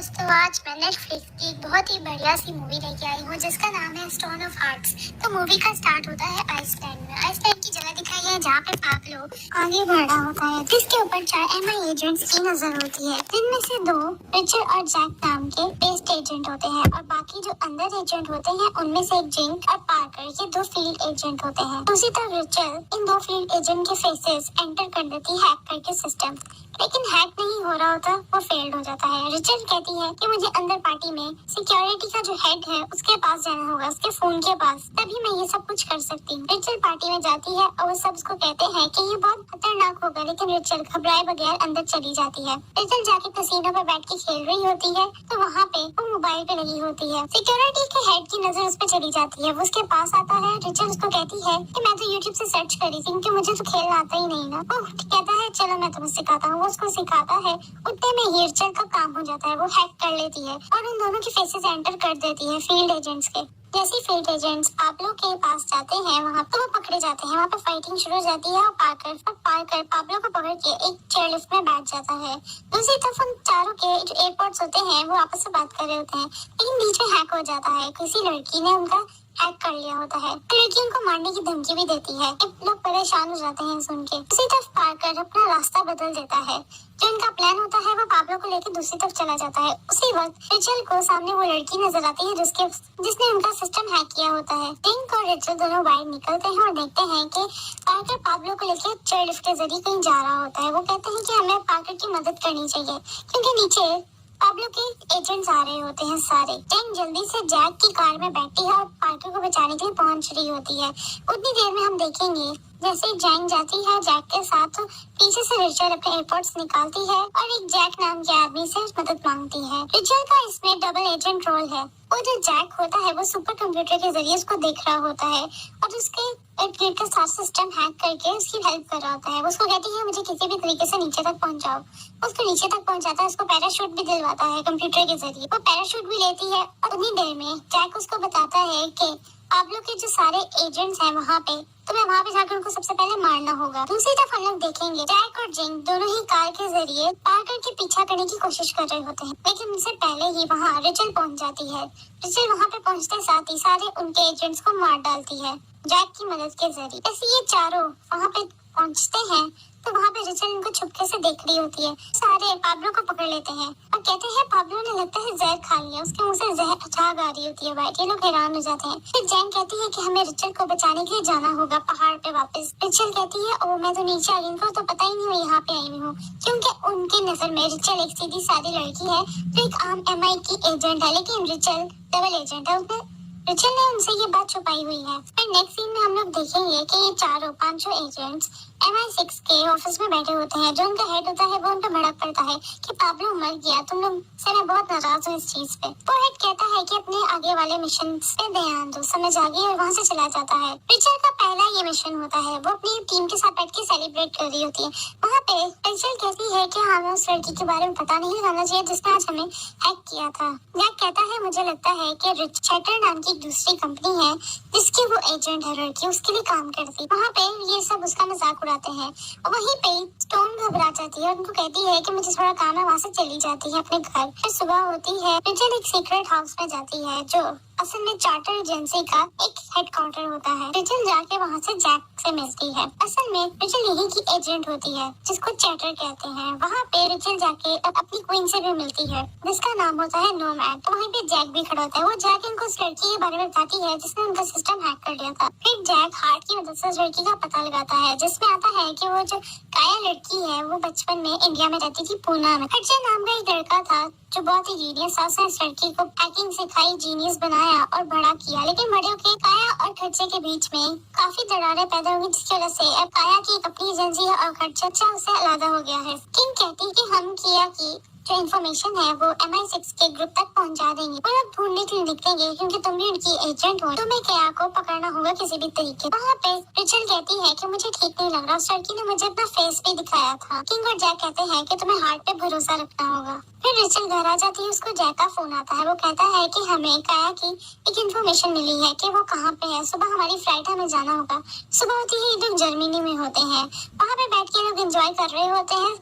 दोस्तों, आज मैं नेटफ्लिक्स की एक बहुत ही बढ़िया सी मूवी लेके आई हूँ जिसका नाम है स्टोन ऑफ हार्ट्स। तो मूवी का स्टार्ट होता है आइसलैंड में। आइसलैंड की जगह दिखाई है जहाँ पे पाब्लो आगे बढ़ रहा होता है, जिसके ऊपर 4 MI एजेंट्स की नजर होती है। जिनमें से 2 रिचर्ड और जैक नाम के बेस्ड एजेंट होते हैं और बाकी जो अंदर एजेंट होते हैं उनमें से एक जिंक और पार्कर, ये 2 फील्ड एजेंट होते हैं। दूसरी तरफ रिचर्ड इन 2 फील्ड एजेंट के फेसेस एंटर कर देती है हैक करके सिस्टम, लेकिन हैक नहीं हो रहा होता, वो फेल्ड हो जाता है। रिचर्ड कहती है कि मुझे अंदर पार्टी में सिक्योरिटी का जो हेड है उसके पास जाना होगा, उसके फोन के पास, तभी मैं ये सब कुछ कर सकती हूँ। रिचर्ड पार्टी में जाती है और वो सब उसको कहते हैं कि ये बहुत खतरनाक होगा, लेकिन रिचर्ड घबराए बगैर अंदर चली जाती है। रिचर्ड जाके कैसीनो पे बैठ के खेल रही होती है तो वहाँ पे वो मोबाइल पे लगी होती है। सिक्योरिटी के हेड की नजर उस पे चली जाती है, वो उसके पास आता है। रिचर्ड उसको कहती है कि मैं तो यूट्यूब से सर्च करी थी क्योंकि मुझे तो खेलना आता ही नहीं ना। वो कहता है चलो मैं तुम्हें सिखाता हूँ। वो उसको सिखाता है, उतने में ही रिचर्ड का काम हो जाता है, वो हैक कर लेती है और उन दोनों के फेसेस एंटर कर देती है फील्ड एजेंट्स के। जैसे फील्ड एजेंट्स पाब्लो के पास जाते हैं वहाँ तो वो पकड़े जाते हैं। वहाँ पे फाइटिंग शुरू हो जाती है और पार्कर पाब्लो को पकड़ के एक चेयर लिफ्ट में बैठ जाता है। दूसरी तरफ उन चारों के जो एयरपोर्ट्स होते हैं वो आपस में बात कर रहे होते हैं, लेकिन बीच में हैक हो जाता है। किसी लड़की ने उनका हैक कर लिया होता है, लड़की उनको मारने की धमकी भी देती है। लोग परेशान हो जाते हैं सुन के। दूसरी तरफ पार्कर अपना रास्ता बदल देता है। जो इनका प्लान होता है वो पाब्लो को लेकर दूसरी तरफ चला जाता है। उसी वक्त रिचल को सामने वो लड़की नजर आती है जिसने उनका सिस्टम हैक किया होता है। टिंक और रिचल दोनों बाहर निकलते हैं और देखते हैं कि पार्कर पाब्लो को लेकर चेयर लिफ्ट के जरिए कहीं जा रहा होता है। वो कहते हैं कि हमें पार्कर की मदद करनी चाहिए क्योंकि नीचे पाब्लो के एजेंट्स आ रहे होते हैं सारे। टिंक जल्दी से जैक की कार में बैठती है और पार्कर को बचाने के लिए पहुंच रही होती है। उतनी देर में हम देखेंगे जैसे जैंग जाती है जैक के साथ, पीछे से रिचर्ड अपने एयरपोर्ट्स निकालती है और एक जैक नाम के आदमी से मदद मांगती है। रिचर्ड का इसमें डबल एजेंट रोल है। वो जो जैक होता है वो सुपर कंप्यूटर के जरिए उसको देख रहा होता है और उसके गेट का सारा सिस्टम हैक करके उसकी हेल्प कर रहा होता है। वो उसको कहती है मुझे किसी भी तरीके से नीचे तक पहुंचाओ। उसको नीचे तक पहुंचाता है, उसको पैराशूट भी दिलवाता है कंप्यूटर के जरिए। वो पैराशूट भी लेती है और उतनी देर में जैक उसको बताता है कि पाब्लो के जो सारे एजेंट्स हैं वहाँ पे, तुम्हें वहाँ पे जाकर उनको सबसे पहले मारना होगा। दूसरी तरफ हम लोग देखेंगे जैक और जिंग दोनों ही कार के जरिए पार्कर के पीछा करने की कोशिश कर रहे होते हैं, लेकिन उनसे पहले ही वहाँ रिचल पहुँच जाती है। रिचल वहाँ पे पहुँचते साथ ही सारे उनके एजेंट्स को मार डालती है जैक की मदद के जरिए। ऐसे ये चारों वहाँ पे पहुँचते हैं तो वहाँ पे रिचल इनको छुपके से देख रही होती है। सारे पाब्लो को पकड़ लेते हैं और कहते हैं पाब्लो ने लगता है जहर खा लिया, उसके मुंह से जहर झाग आ रही होती है बाइट। ये लोग हैरान हो जाते हैं। फिर जैन कहती है कि हमें रिचल को बचाने के लिए जाना होगा पहाड़ पे वापस। रिचल कहती है ओ मैं तो नीचे आ गई, इनको तो पता ही नहीं मैं यहाँ पे आई हूँ, क्योंकि उनकी नजर में रिचल एक सीधी सादी लड़की है जो एक आम MI की एजेंट है, लेकिन रिचल डबल एजेंट है। उसने रिचल ने उनसे ये बात छुपाई हुई है। फिर नेक्स्ट सीन में हम लोग देखेंगे कि ये चारों 5 एजेंट्स MI6 के ऑफिस में बैठे होते हैं। जो उनका हेड होता है वो उनको भड़क पड़ता है कि पाब्लो मर गया, तुम लोग से मैं बहुत नाराज हूँ इस चीज पे। वो हेड कहता है कि अपने आगे वाले मिशन पे ध्यान दो, समझ आ गई, और वहाँ से चला जाता है। रिचल का पहला ये मिशन होता है, वो अपनी टीम के साथ बैठ के सेलिब्रेट कर रही होती है। वहाँ पे रिचल कहती है कि हमें उस लड़की के बारे में पता नहीं रहना चाहिए जिसने आज हमें हैक किया था। जैक कहता है मुझे लगता है कि रिचर्ड नाम की एक दूसरी कंपनी है जिसकी वो एजेंट है लड़की, उसके लिए काम करती। वहाँ पे ये सब उसका मजाक उड़ाते हैं। वहीं पे स्टोन घबरा जाती है और उनको कहती है कि मुझे थोड़ा काम है, वहाँ से चली जाती है अपने घर। फिर सुबह होती है, रिचल एक सीक्रेट हाउस में जाती है जो असल में चार्टर एजेंसी का एक हेडक्वार्टर होता है। रिचल जाके वहाँ से जैक से मिलती है। असल में रिचल यही की एजेंट होती है जिसको चार्टर कहते हैं। वहाँ पे रिचल जाके अपनी क्वीन से भी मिलती है जिसका नाम होता है नोमैड। तो वहीं पे जैक भी खड़ा होता है। वो जैक इनको उस लड़की के बारे में बताती है जिसने उनका सिस्टम हैक कर लिया था। फिर जैक हार्ट की मदद से उस लड़की का पता लगाता है, जिसमें आता है कि वो जो काया लड़की है वो बचपन में इंडिया में रहती थी, पूना में। हर्षल नाम का एक लड़का था जो बहुत ही जीनियस था। उसने इस लड़की को हैकिंग सिखाई, जीनियस बनाया और बड़ा किया, लेकिन बड़े होके काया और खर्चे के बीच में काफी दरारें पैदा हुई, जिसकी वजह से अब काया की एक अपनी एजेंसी है और खर्चा उससे अलग हो गया है। किंग कहती कि हम किया की जो इन्फॉर्मेशन है वो MI6 के ग्रुप तक पहुंचा देंगे। वो लोग ढूंढने के लिए निकलेंगे क्योंकि तुम भी उनकी एजेंट हो, तुम्हें क्या को पकड़ना होगा किसी भी तरीके। वहाँ पे रिचल कहती है कि मुझे ठीक नहीं लग रहा, उस लड़की ने मुझे अपना फेस भी दिखाया था। किंग और जैक कहते हैं कि तुम्हें हार्ट पे भरोसा रखना होगा। फिर रिचल घर आ जाती है, उसको जैक का फोन आता है। वो कहता है कि हमें काया की एक इन्फॉर्मेशन मिली है कि वो कहाँ पे है, सुबह हमारी फ्लाइट हमें जाना होगा। सुबह होती ही लोग जर्मनी में होते हैं, वहाँ पे बैठ के लोग एंजॉय कर रहे होते हैं।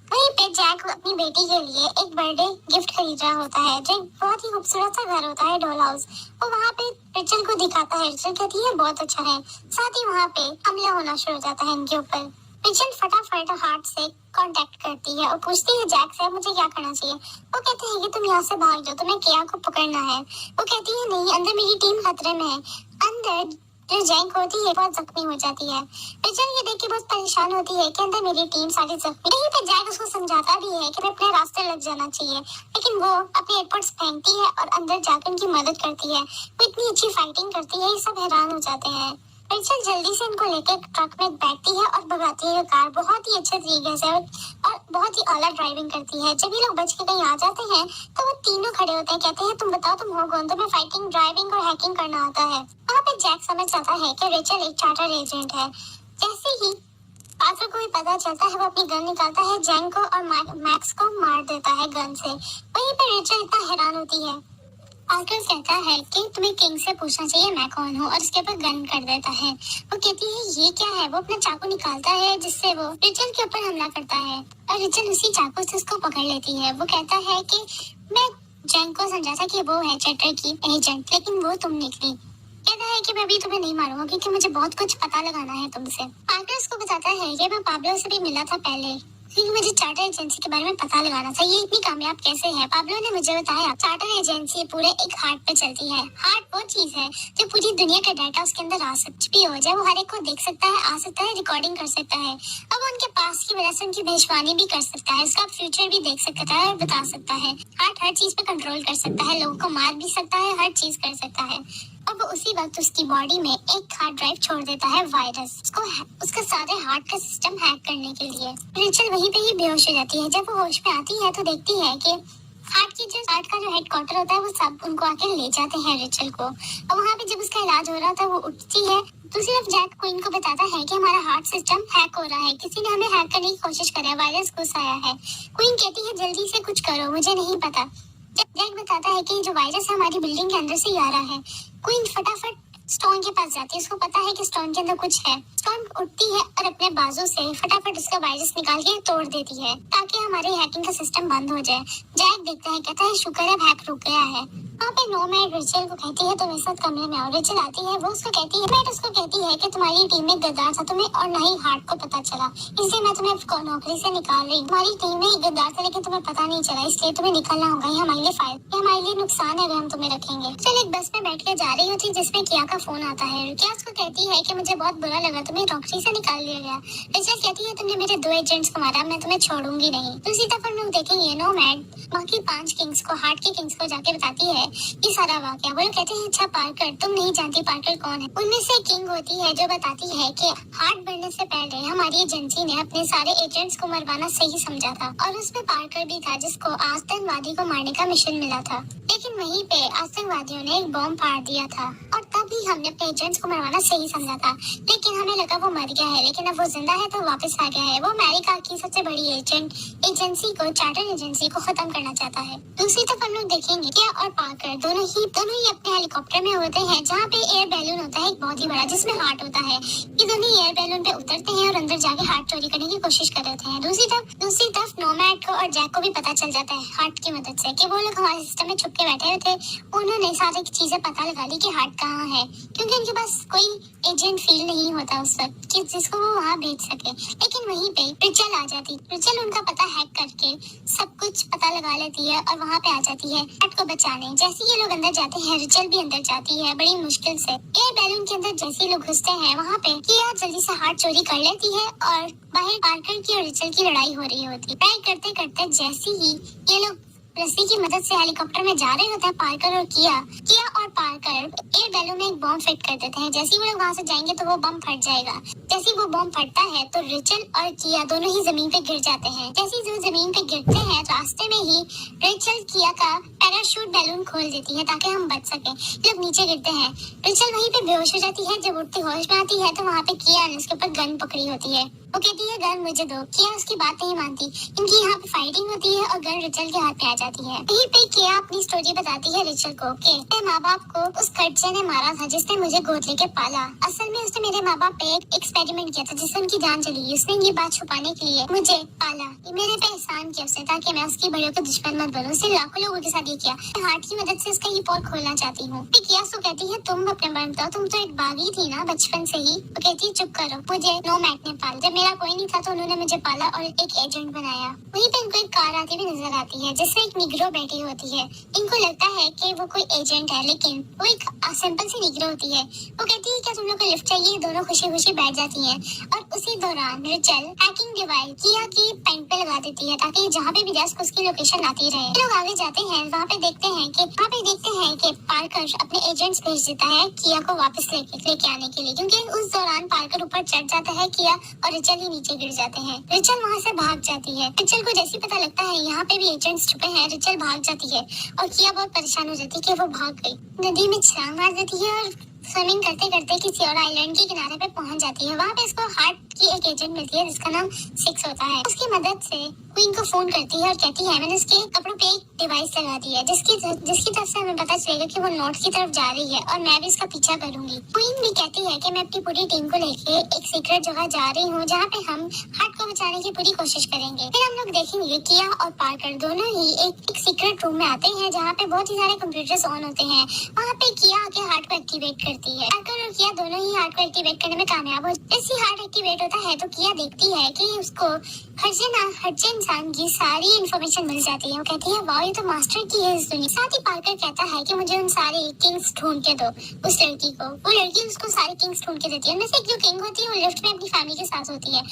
वहीं पे जैक अपनी बेटी के लिए एक बर्थडे गिफ्ट खरीद रहा होता है, जो एक बहुत ही खूबसूरत सा घर होता है, डॉल हाउस। वो वहाँ पे रिचल को दिखाता है। रिचल कहती है बहुत अच्छा है। साथ ही वहाँ पे हमला होना शुरू हो जाता है इनके ऊपर। रिचल फटाफट हार्ट से कांटेक्ट करती है और पूछती है जैक से मुझे क्या करना चाहिए। वो कहते हैं कि तुम यहाँ से भाग जाओ, तुम्हें किया को पकड़ना है। वो कहती है नहीं, अंदर मेरी टीम खतरे में है। अंदर जो जैक होती है बहुत जख्मी हो जाती है। रिचल ये देख के बहुत परेशान होती है कि अंदर मेरी टीम सारी जख्मी। यहीं पे जैक उसको समझाता भी है कि अपने रास्ते लग जाना चाहिए, लेकिन वो अपने एयरपोर्ट्स फेंकती है और अंदर जाकर उनकी मदद करती है। वो इतनी अच्छी फाइटिंग करती है, ये सब हैरान हो जाते हैं। रिचल जल्दी से इनको लेकर ट्रक में बैठती है और भगाती है कार बहुत ही अच्छे तरीके से और बहुत ही आला ड्राइविंग करती है। जब ये लोग बच के कहीं आ जाते हैं तो वो तीनों खड़े होते हैं, कहते हैं तुम बताओ तुम हो कौन, तुम्हें फाइटिंग, ड्राइविंग और हैकिंग करना आता है। वहाँ पे जैक समझ जाता है कि रिचल एक चार्टर एजेंट है। जैसे ही पार्कर को भी पता चलता है, वो अपनी गन निकालता है, जैक को और मैक्स को मार देता है गन से। वहीं पे रिचल इतना हैरान होती है। पार्कर कहता है कि तुम्हें किंग से पूछना चाहिए मैं कौन हूँ, और उसके ऊपर गन कर देता है। वो कहती है ये क्या है। वो अपना चाकू निकालता है जिससे वो रिचल के ऊपर हमला करता है और रिचल उसी चाकू से उसको पकड़ लेती है। वो कहता है कि मैं जैक को समझा था कि वो है चैटर की एजेंट, लेकिन वो तुम निकली। कहता है कि मैं अभी तुम्हें नहीं मारूंगा क्योंकि मुझे बहुत कुछ पता लगाना है तुमसे। पार्कर उसको बताता है कि मैं पाब्लो से भी मिला था पहले, क्योंकि मुझे चार्टर एजेंसी के बारे में पता लगाना था, ये इतनी कामयाब कैसे है। पाब्लो ने मुझे बताया चार्टर एजेंसी पूरे एक हार्ट पे चलती है। हार्ट वो चीज है जो पूरी दुनिया का डाटा उसके अंदर आ सकता भी हो जाए, वो हर एक को देख सकता है, आ सकता है, रिकॉर्डिंग कर सकता है। अब वो उनके पास की वजह से उनकी भविष्यवाणी भी कर सकता है, उसका फ्यूचर भी देख सकता है और बता सकता है। हार्ट हर चीज पे कंट्रोल कर सकता है, लोगों को मार भी सकता है, हर चीज कर सकता है। अब उसी वक्त उसकी बॉडी में एक हार्ड ड्राइव छोड़ देता है वायरस, उसका सारे हार्ट का सिस्टम हैक करने के लिए। रिचल वहीं पे ही बेहोश हो जाती है। जब वो होश में आती है तो देखती है कि हार्ट का जो हेडक्वार्टर होता है वो सब उनको आके ले जाते हैं रिचल को। और वहाँ पे जब उसका इलाज हो रहा था वो उठती है। दूसरी तरफ जैक क्वीन को बताता है कि हमारा हार्ट सिस्टम हैक हो रहा है, किसी ने हमें हैक करने की कोशिश करी है, वायरस घुस आया है। क्वीन कहती है जल्दी से कुछ करो, मुझे नहीं पता। जैक बताता है कि जो वायरस है हमारी बिल्डिंग के अंदर से ही आ रहा है। क्वीन फटाफट स्टोन के पास जाती है, उसको पता है कि स्टोन के अंदर कुछ है। स्टोन उठती है और अपने बाजू से फटाफट उसका वायरस निकाल के तोड़ देती है ताकि हमारे हैकिंग का सिस्टम बंद हो जाए। जैक देखता है, कहता है शुक्र है हैक रुक गया है। वहाँ पे नोमैड रिचल को कहती है तुम मेरे साथ कमरे में आओ। रिचल आती है, वो उसको कहती है, मैं उसको कहती है कि तुम्हारी टीम में गद्दार था, तुम्हें और ना ही हार्ट को पता चला, इसलिए मैं तुम्हें नौकरी से निकाल रही हूँ। तुम्हारी टीम में गद्दार था लेकिन तुम्हें पता नहीं चला, इसलिए तुम्हें निकलना होगा। ये हमारे लिए फायदा, हमारे लिए नुकसान है अगर हम तुम्हें रखेंगे। चल एक बस में बैठ के जा रही होती जिसमें किया का फोन आता है। किया उसको कहती है कि मुझे बहुत बुरा लगा, तुम्हें नौकरी से निकाल दिया गया। रिचल कहती है तुमने मेरे 2 एजेंट्स को मारा, मैं तुम्हें छोड़ूंगी नहीं। दूसरी तरफ हम लोग देखेंगे नोमैड बाकी 5 किंग्स को, हार्ट के किंग्स को जाके बताती है ये सारा वाकया। वो लोग कहते हैं अच्छा पार्कर, तुम नहीं जानती पार्कर कौन है। उनमें से किंग होती है जो बताती है कि हार्ट बनने से पहले हमारी एजेंसी ने अपने सारे एजेंट्स को मरवाना सही समझा था, और उसमें पार्कर भी था जिसको आतंकवादी को मारने का मिशन मिला था। लेकिन वहीं पे आतंकवादियों ने एक बॉम्ब फाड़ दिया था और तभी हमने अपने एजेंट्स को मरवाना सही समझा था। लेकिन हमें लगा वो मर गया है, लेकिन अब वो जिंदा है तो वापस आ गया है। वो अमेरिका की सबसे बड़ी एजेंसी को, चार्टर एजेंसी को खत्म करना चाहता है। दूसरी तरफ हम लोग देखेंगे किया और पार्कर दोनों ही अपने हेलीकॉप्टर में होते हैं, जहाँ पे एयर बैलून होता है एक बहुत ही बड़ा जिसमें हार्ट होता है। ये दोनों एयर बैलून पे उतरते हैं और अंदर जाके हार्ट चोरी करने की कोशिश कर रहे हैं। दूसरी तरफ नोमैड को और जैक को भी पता चल जाता है हार्ट की मदद से कि वो लोग हमारे सिस्टम में छुप के बैठे हुए थे। उन्होंने सारी चीजें पता लगा ली कि हार्ट कहाँ है, क्योंकि उनके पास कोई एजेंट फील नहीं होता उस वक्त कि जिसको वो वहाँ भेज सके। लेकिन वहीं पे रिचल आ जाती। रिचल उनका पता हैक करके सब कुछ पता लगा लेती है और वहाँ पे आ जाती है हार्ट को बचाने। जैसे ये लोग अंदर जाते हैं रिचल भी अंदर जाती है बड़ी मुश्किल से। एयर बैलून के अंदर जैसे लोग घुसते हैं वहाँ पे किया जल्दी से हार्ट चोरी कर लेती है और बाहर पार्कर की और रिचल की लड़ाई हो रही होती है। ट्राई करते करते जैसे ही ये लोग रस्सी की मदद से हेलीकॉप्टर में जा रहे होते हैं, पार्कर और किया और पार्कर एयर बैलून में एक बॉम्ब फिट कर देते हैं। जैसे ही वो लोग वहाँ से जाएंगे तो वो बम फट जाएगा। जैसे ही वो बम फटता है तो रिचल और किया दोनों ही जमीन पे गिर जाते हैं। जैसे ही जमीन पे गिरते हैं रास्ते में ही रिचल किया का पैराशूट बैलून खोल देती है ताकि हम बच सके। लोग नीचे गिरते हैं, रिचल वहीं पे बेहोश हो जाती है। जब उठती होश में आती है तो वहाँ पे किया ने उसके ऊपर गन पकड़ी होती है। वो कहती है गन मुझे दो। किया उसकी बात नहीं मानती क्योंकि यहाँ पे फाइटिंग होती है और गन रिचल के हाथ में आ जाती है। यहीं पे किया अपनी स्टोरी बताती है रिचल को कि मेरे माँ बाप को उस खर्चे ने मारा था जिसने मुझे गोद लेके पाला। असल में उसने मेरे माँ बाप पे एक एक्सपेरिमेंट किया था जिससे उनकी जान चली गई। उसने ये बात छुपाने के लिए मुझे पाला। ये मेरे पे एहसान किया उसने ताकि मैं उसकी बड़ियों का दुश्मन मत बनूं। उसने लाखों लोगों के साथ ये किया। मैं हार्ट की मदद से उसका ये पोल खोलना चाहती हूँ। किया उसको कहती है तुम अपने बारे में बताओ, तुम तो एक बागी थी ना बचपन से ही। वो कहती है चुप करो, मुझे नोमैड ने पाला। जब मेरा कोई नहीं था तो उन्होंने मुझे पाला और एक एजेंट बनाया। वहीं पे इनको एक कार आती हुई नजर आती है जिसमें एक निग्रो बैठी होती है। इनको लगता है कि वो कोई एजेंट है लेकिन वो एक सिंपल सी निग्रो होती है। वो कहती है क्या तुम लोग को लिफ्ट चाहिए। दोनों खुशी खुशी बैठ जाती हैं और उसी दौरान रिचल हैकिंग डिवाइस किया की पेन पे लगा देती है ताकि जहाँ पे भी जाए उसकी लोकेशन आती रहे। लोग आगे जाते हैं, वहाँ पे देखते हैं कि पार्कर अपने एजेंट्स भेज देता है किया को वापस लेके आने के लिए क्योंकि उस दौरान पार्कर ऊपर चढ़ जाता है किया और रिचल ही नीचे गिर जाते हैं। रिचल वहाँ से भाग जाती है। रिचल को जैसे पता लगता है यहाँ पे भी एजेंट्स छुपे हैं, रिचल भाग जाती है और किया बहुत परेशान हो जाती है कि वो भाग गई। नदी में छलांग मार देती है और स्विमिंग करते करते किसी और आइलैंड के किनारे पे पहुंच जाती है। वहाँ पे इसको हार्ट की एक एजेंट मिलती है जिसका नाम सिक्स होता है। उसकी मदद से क्वीन को फोन करती है और कहती है मैंने उसके कपड़ों पे एक डिवाइस लगा दी है जिसकी तरफ से हमें पता चलेगा कि वो नॉर्थ की तरफ जा रही है और मैं भी इसका पीछा करूंगी। क्वीन भी कहती है कि मैं अपनी पूरी टीम को लेके एक सीक्रेट जगह जा रही हूँ जहाँ पे हम हार्ट को बचाने की पूरी कोशिश करेंगे। फिर हम लोग देखेंगे किया और पार्कर दोनों ही एक सीक्रेट रूम में आते हैं जहाँ पे बहुत ही सारे कंप्यूटर्स ऑन होते हैं। वहाँ पे किया आके हार्ट को एक्टिवेट करती है। पार्कर और किया दोनों ही हार्ट को एक्टिवेट करने में कामयाब हो। जैसे हार्ट एक्टिवेट होता है तो किया देखती है कि उसको हर इंसान की सारी इंफॉर्मेशन मिल जाती है। वो कहती है वाह ये तो मास्टर की है इस दुनिया। साथ ही पार्कर कहता है कि मुझे उन सारे किंग्स ढूंढ के दो उस लड़की को। वो लड़की उसको सारे किंग्स ढूंढ के देती है। उनमें से एक जो किंग होती है वो लिफ्ट में अपनी फैमिली के साथ होती है।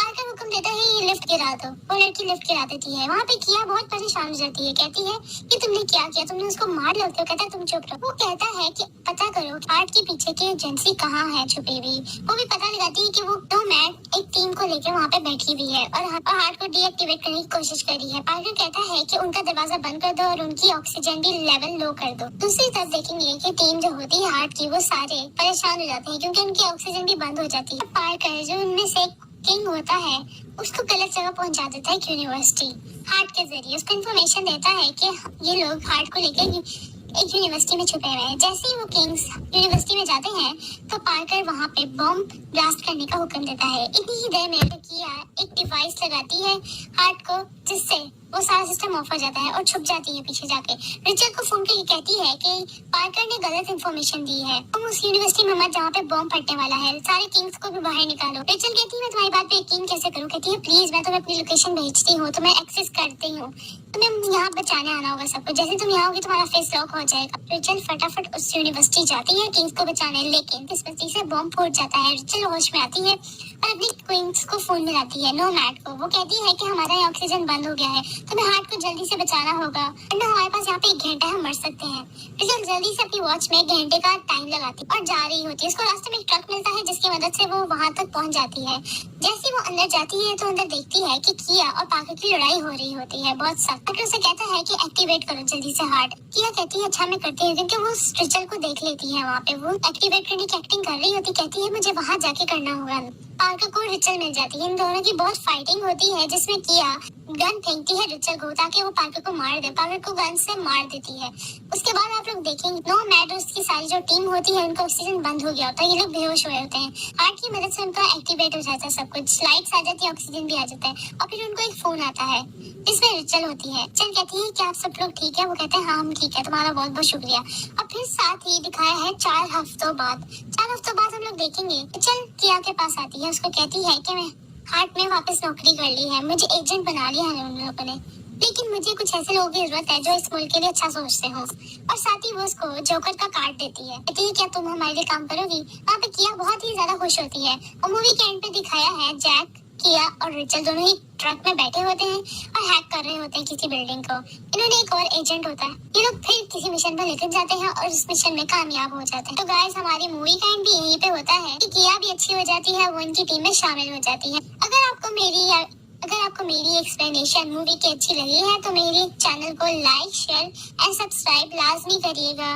पार्कर हुक्म देता है ये लिफ्ट गिरा दो। वो लड़की लिफ्ट गिरा देती है। वहाँ पे किया बहुत परेशान हो जाती है। कहती है कि तुमने क्या किया, तुमने उसको मार लिया। कहता है तुम चुप रहो। वो कहता है कि पता करो हार्ट के पीछे की एजेंसी कहाँ है छुपी हुई। वो भी पता लगाती है कि वो तो मैं एक टीम को लेकर वहाँ पे बैठी हुई है और हार्ट को डीएक्टिवेट करने की कोशिश कर रही है। पार्कर कहता है कि उनका दरवाजा बंद कर दो और उनकी ऑक्सीजन भी लेवल लो कर दो। दूसरी तरफ देखेंगे कि टीम जो होती है हार्ट की वो सारे परेशान हो जाते हैं क्योंकि उनकी ऑक्सीजन भी बंद हो जाती है। पार्कर जो उनमें से किंग होता है उसको गलत जगह पहुंचा देता है यूनिवर्सिटी हार्ट के जरिए। उसको इन्फॉर्मेशन देता है कि ये लोग हार्ट को लेकर एक यूनिवर्सिटी में छुपे हुए हैं। जैसे ही वो किंग्स यूनिवर्सिटी में जाते हैं तो पार्कर वहाँ पे बॉम्ब ब्लास्ट करने का हुक्म देता है। इतनी ही देर में किया एक डिवाइस लगाती है हार्ट को जिससे वो सारा सिस्टम ऑफ हो जाता है और छुप जाती है पीछे जाके। रिचर्ड को फोन करके कहती है कि पार्कर ने गलत इन्फॉर्मेशन दी है, तुम उस यूनिवर्सिटी में मत जहाँ पे बॉम्ब फटने वाला है, सारे किंग्स को भी बाहर निकालो। रिचर्ड कहती है मैं तुम्हारी बात पे यकीन कैसे करूँ। कहती है प्लीज मैं तुम्हें अपनी लोकेशन भेजती हूँ, तुम्हें एक्सेस करती हूँ, तुम्हें यहाँ बचाने आना होगा सबको। जैसे तुम यहाँ होगी तुम्हारा फेस लॉक हो जाएगा। रिचर्ड फटाफट उस यूनिवर्सिटी जाती है किंग्स को बचाने, लेकिन किस्मती से बॉम्ब फूट जाता है। रिचर्ड होश में आती है और अपनी क्वींस को फोन मिलाती है नोमैड को। वो कहती है कि हमारा यहाँ ऑक्सीजन बंद हो गया है, तुम्हें हार्ट को जल्दी से बचाना होगा वरना हमारे पास यहाँ पे 1 घंटा हम मर सकते हैं। रिचर्ड जल्दी से अपनी वॉच में 1 घंटे का टाइम लगाती है और जा रही होती है। उसको रास्ते में एक ट्रक मिलता है जिसकी मदद से वो वहाँ तक पहुँच जाती है। जैसे वो अंदर जाती है तो अंदर देखती है कि किया और पार्कर की लड़ाई हो रही होती है बहुत सख्त। पार्कर उसे कहता है कि एक्टिवेट करो जल्दी से हार्ट। किया कहती है अच्छा मैं करती हूँ क्योंकि वो रिचर्ड को देख लेती है वहाँ पे वो एक्टिवेट करने की एक्टिंग कर रही होती। कहती है मुझे वहाँ जाके करना होगा। पार्कर को रिचर्ड मिल जाती है। इन दोनों की बहुत फाइटिंग होती है जिसमें किया गन फेंकती है रिचर्ड को ताकि वो पार्कर को मार दे। पार्कर को गन से मार देती है। उसके बाद आप लोग देखेंगे नोमैड की सारी जो टीम होती है उनका ऑक्सीजन बंद हो गया होता है। ये लोग बेहोश हुए होते हैं। हार्ट की मदद से उनका एक्टिवेट हो जाता है सब कुछ, लाइट्स आ जाती है, ऑक्सीजन भी आ जाता है और फिर उनको एक फोन आता है जिसमें रिचर्ड होती है। रिचर्ड कहती है कि आप सब लोग ठीक है। वो कहते हैं हाँ हम ठीक है, तुम्हारा बहुत बहुत शुक्रिया। और फिर साथ ही दिखाया है 4 हफ्तों बाद हम लोग देखेंगे रिचर्ड किया के पास आती है। उसको कहती है कि मैं हार्ट में वापस नौकरी कर ली है, मुझे एजेंट बना लिया है उन लोगों ने, लेकिन मुझे कुछ ऐसे लोगों की जरूरत है जो इस मुल्क के लिए अच्छा सोचते हो। और साथ ही वो उसको जोकर का कार्ड देती है। कहती है क्या तुम हमारे लिए काम करोगी। वहाँ पे किया बहुत ही ज्यादा खुश होती है। और मूवी के एंड पे दिखाया है जैक, किया और रिचर्ड दोनों ही ट्रक में बैठे होते हैं और हैक कर रहे होते हैं किसी बिल्डिंग को। इन्होंने एक और एजेंट होता है। ये लोग फिर किसी मिशन पर लेकर जाते हैं और उस मिशन में कामयाब हो जाते हैं। तो गाइस हमारी मूवी का एंड भी यहीं पे होता है कि किया भी अच्छी हो जाती है, वो इनकी टीम में शामिल हो जाती है। अगर आपको मेरी एक्सप्लेनेशन मूवी की अच्छी लगी है तो मेरे चैनल को लाइक, शेयर एंड सब्सक्राइब लाजमी करिएगा।